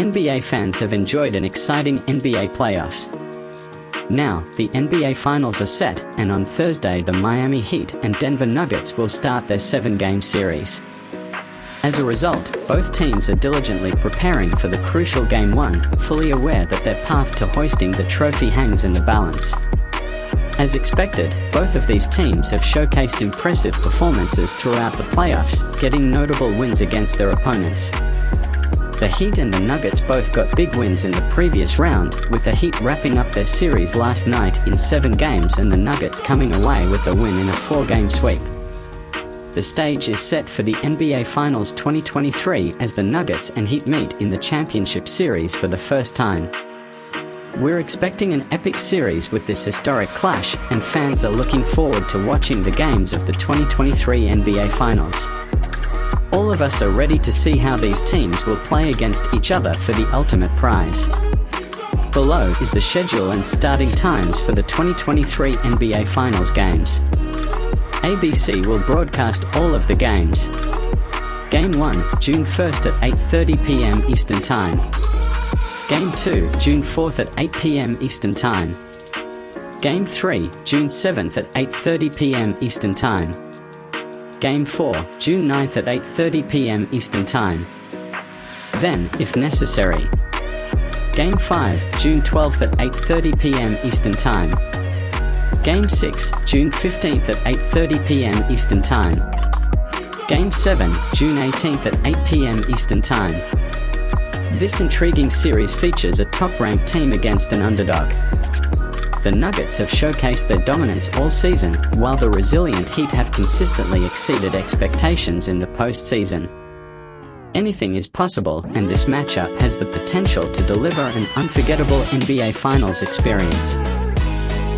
NBA fans have enjoyed an exciting NBA playoffs. Now, the NBA Finals are set, and on Thursday the Miami Heat and Denver Nuggets will start their 7-game series. As a result, both teams are diligently preparing for the crucial Game 1, fully aware that their path to hoisting the trophy hangs in the balance. As expected, both of these teams have showcased impressive performances throughout the playoffs, getting notable wins against their opponents. The Heat and the Nuggets both got big wins in the previous round, with the Heat wrapping up their series last night in 7 games and the Nuggets coming away with a win in a 4-game sweep. The stage is set for the NBA Finals 2023 as the Nuggets and Heat meet in the championship series for the first time. We're expecting an epic series with this historic clash, and fans are looking forward to watching the games of the 2023 NBA Finals. All of us are ready to see how these teams will play against each other for the ultimate prize. Below is the schedule and starting times for the 2023 NBA Finals games. ABC will broadcast all of the games. Game 1, June 1st at 8:30 p.m. Eastern Time. Game 2, June 4th at 8 p.m. Eastern Time. Game 3, June 7th at 8:30 p.m. Eastern Time. Game 4, June 9th at 8:30 p.m. Eastern Time. Then, if necessary, Game 5, June 12th at 8:30 p.m. Eastern Time. Game 6, June 15th at 8:30 p.m. Eastern Time. Game 7, June 18th at 8 p.m. Eastern Time. This intriguing series features a top-ranked team against an underdog. The Nuggets have showcased their dominance all season, while the resilient Heat have consistently exceeded expectations in the postseason. Anything is possible, and this matchup has the potential to deliver an unforgettable NBA Finals experience.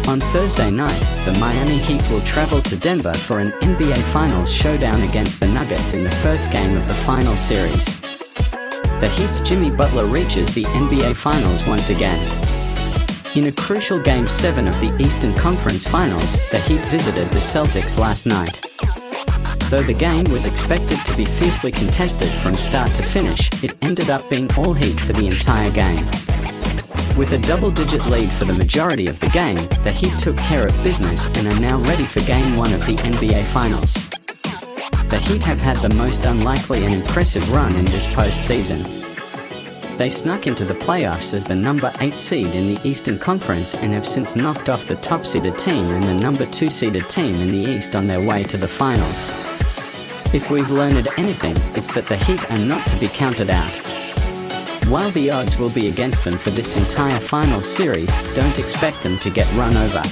On Thursday night, the Miami Heat will travel to Denver for an NBA Finals showdown against the Nuggets in the first game of the final series. The Heat's Jimmy Butler reaches the NBA Finals once again. In a crucial Game 7 of the Eastern Conference Finals, the Heat visited the Celtics last night. Though the game was expected to be fiercely contested from start to finish, it ended up being all Heat for the entire game. With a double-digit lead for the majority of the game, the Heat took care of business and are now ready for Game 1 of the NBA Finals. The Heat have had the most unlikely and impressive run in this postseason. They snuck into the playoffs as the number 8 seed in the Eastern Conference and have since knocked off the top-seeded team and the number 2 seeded team in the East on their way to the finals. If we've learned anything, it's that the Heat are not to be counted out. While the odds will be against them for this entire finals series, don't expect them to get run over.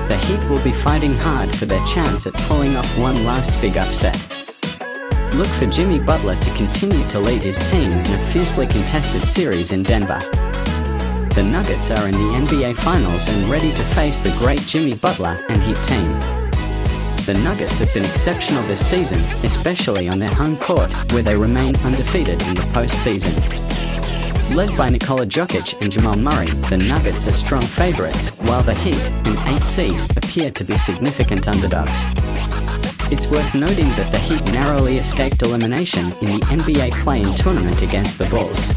The Heat will be fighting hard for their chance at pulling off one last big upset. Look for Jimmy Butler to continue to lead his team in a fiercely contested series in Denver. The Nuggets are in the NBA Finals and ready to face the great Jimmy Butler and Heat team. The Nuggets have been exceptional this season, especially on their home court, where they remain undefeated in the postseason. Led by Nikola Jokic and Jamal Murray, the Nuggets are strong favorites, while the Heat, an 8 seed, appear to be significant underdogs. It's worth noting that the Heat narrowly escaped elimination in the NBA play-in tournament against the Bulls.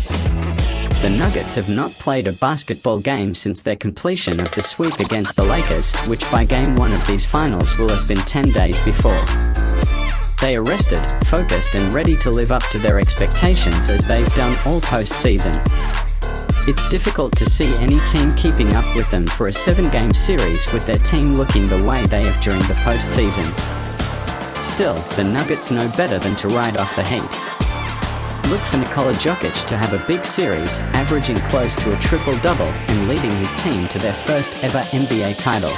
The Nuggets have not played a basketball game since their completion of the sweep against the Lakers, which by Game 1 of these finals will have been 10 days before. They are rested, focused and ready to live up to their expectations as they've done all postseason. It's difficult to see any team keeping up with them for a 7-game series with their team looking the way they have during the postseason. Still, the Nuggets know better than to ride off the Heat. Look for Nikola Jokic to have a big series, averaging close to a triple-double and leading his team to their first ever NBA title.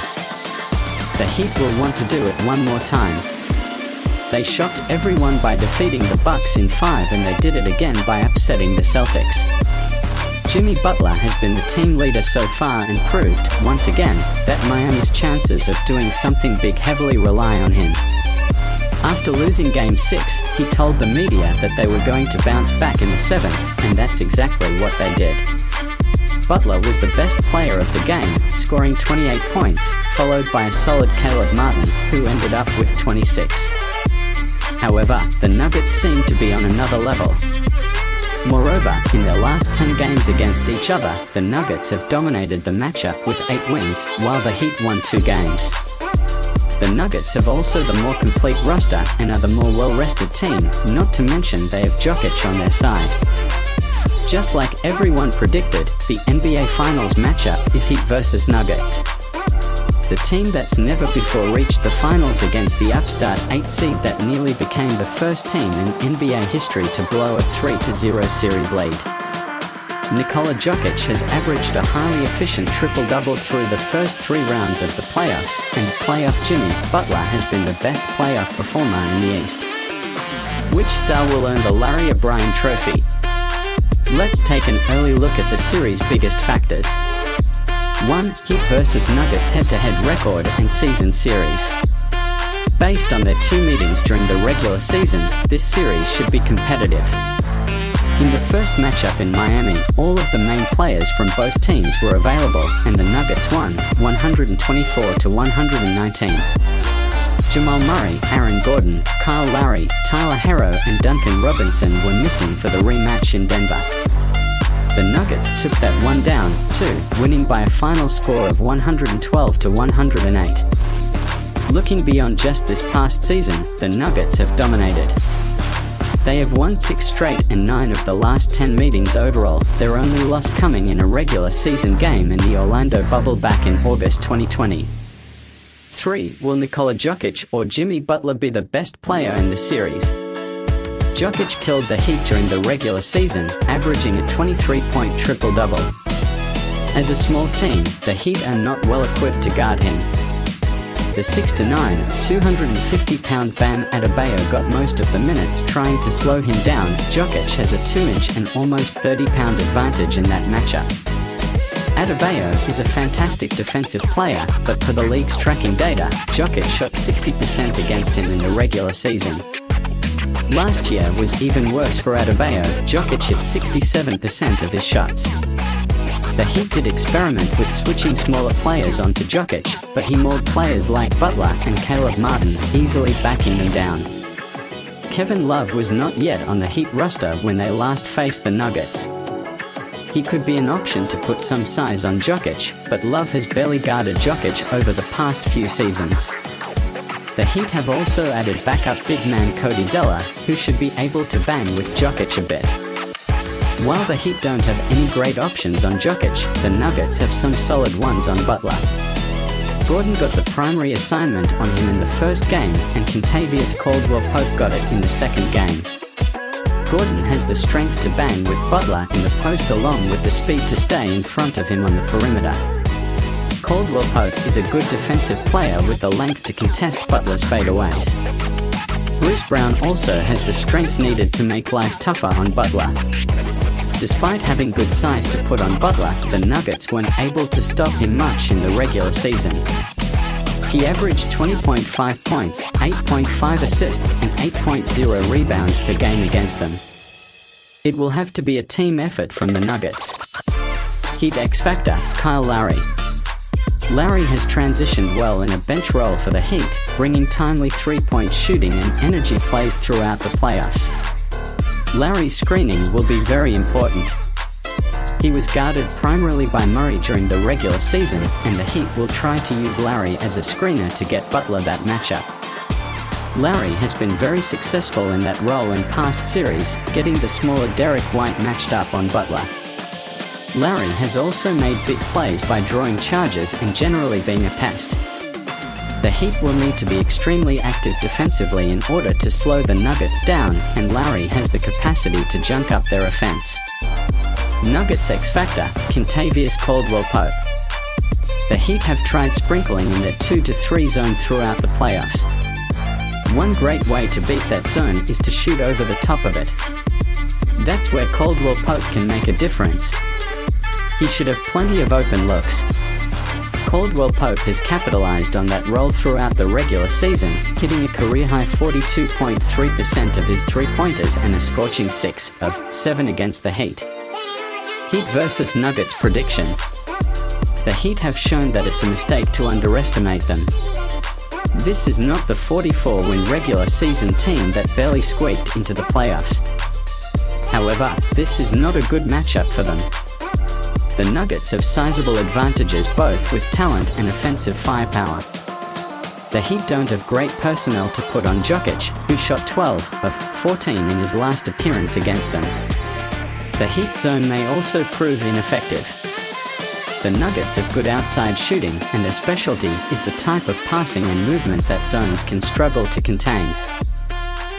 The Heat will want to do it one more time. They shocked everyone by defeating the Bucks in 5 and they did it again by upsetting the Celtics. Jimmy Butler has been the team leader so far and proved, once again, that Miami's chances of doing something big heavily rely on him. After losing Game 6, he told the media that they were going to bounce back in the 7th, and that's exactly what they did. Butler was the best player of the game, scoring 28 points, followed by a solid Caleb Martin, who ended up with 26. However, the Nuggets seem to be on another level. Moreover, in their last 10 games against each other, the Nuggets have dominated the matchup with 8 wins, while the Heat won 2 games. The Nuggets have also the more complete roster and are the more well-rested team, not to mention they have Jokic on their side. Just like everyone predicted, the NBA Finals matchup is Heat versus Nuggets. The team that's never before reached the finals against the upstart 8 seed that nearly became the first team in NBA history to blow a 3-0 series lead. Nikola Jokic has averaged a highly efficient triple-double through the first 3 rounds of the playoffs, and playoff Jimmy Butler has been the best playoff performer in the East. Which star will earn the Larry O'Brien Trophy? Let's take an early look at the series' biggest factors. 1. Heat vs Nuggets head-to-head record and season series. Based on their 2 meetings during the regular season, this series should be competitive. In the first matchup in Miami, all of the main players from both teams were available, and the Nuggets won, 124-119. Jamal Murray, Aaron Gordon, Kyle Lowry, Tyler Herro and Duncan Robinson were missing for the rematch in Denver. The Nuggets took that one down, too, winning by a final score of 112-108. Looking beyond just this past season, the Nuggets have dominated. They have won 6 straight and 9 of the last 10 meetings overall, their only loss coming in a regular season game in the Orlando bubble back in August 2020. 3. Will Nikola Jokic or Jimmy Butler be the best player in the series? Jokic killed the Heat during the regular season, averaging a 23-point triple-double. As a small team, the Heat are not well equipped to guard him. The 6'9", 250-pound Bam Adebayo got most of the minutes trying to slow him down. Jokic has a 2-inch and almost 30-pound advantage in that matchup. Adebayo is a fantastic defensive player, but per the league's tracking data, Jokic shot 60% against him in the regular season. Last year was even worse for Adebayo. Jokic hit 67% of his shots. The Heat did experiment with switching smaller players onto Jokic, but he mauled players like Butler and Caleb Martin, easily backing them down. Kevin Love was not yet on the Heat roster when they last faced the Nuggets. He could be an option to put some size on Jokic, but Love has barely guarded Jokic over the past few seasons. The Heat have also added backup big man Cody Zeller, who should be able to bang with Jokic a bit. While the Heat don't have any great options on Jokic, the Nuggets have some solid ones on Butler. Gordon got the primary assignment on him in the first game, and Kentavious Caldwell-Pope got it in the second game. Gordon has the strength to bang with Butler in the post along with the speed to stay in front of him on the perimeter. Caldwell-Pope is a good defensive player with the length to contest Butler's fadeaways. Bruce Brown also has the strength needed to make life tougher on Butler. Despite having good size to put on Butler, the Nuggets weren't able to stop him much in the regular season. He averaged 20.5 points, 8.5 assists and 8.0 rebounds per game against them. It will have to be a team effort from the Nuggets. Heat X Factor, Kyle Lowry. Lowry has transitioned well in a bench role for the Heat, bringing timely 3-point shooting and energy plays throughout the playoffs. Lowry's screening will be very important. He was guarded primarily by Murray during the regular season, and the Heat will try to use Lowry as a screener to get Butler that matchup. Lowry has been very successful in that role in past series, getting the smaller Derek White matched up on Butler. Lowry has also made big plays by drawing charges and generally being a pest. The Heat will need to be extremely active defensively in order to slow the Nuggets down, and Lowry has the capacity to junk up their offense. Nuggets X Factor, Kentavious Caldwell-Pope. The Heat have tried sprinkling in their 2-3 zone throughout the playoffs. One great way to beat that zone is to shoot over the top of it. That's where Caldwell-Pope can make a difference. He should have plenty of open looks. Caldwell-Pope has capitalized on that role throughout the regular season, hitting a career-high 42.3% of his three-pointers and a scorching 6 of 7 against the Heat. Heat vs Nuggets prediction. The Heat have shown that it's a mistake to underestimate them. This is not the 44-win regular season team that barely squeaked into the playoffs. However, this is not a good matchup for them. The Nuggets have sizable advantages both with talent and offensive firepower. The Heat don't have great personnel to put on Jokic, who shot 12 of 14 in his last appearance against them. The Heat zone may also prove ineffective. The Nuggets have good outside shooting, and their specialty is the type of passing and movement that zones can struggle to contain.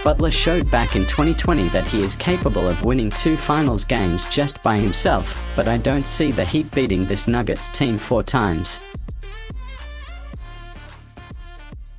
Butler showed back in 2020 that he is capable of winning 2 finals games just by himself, but I don't see the Heat beating this Nuggets team 4 times.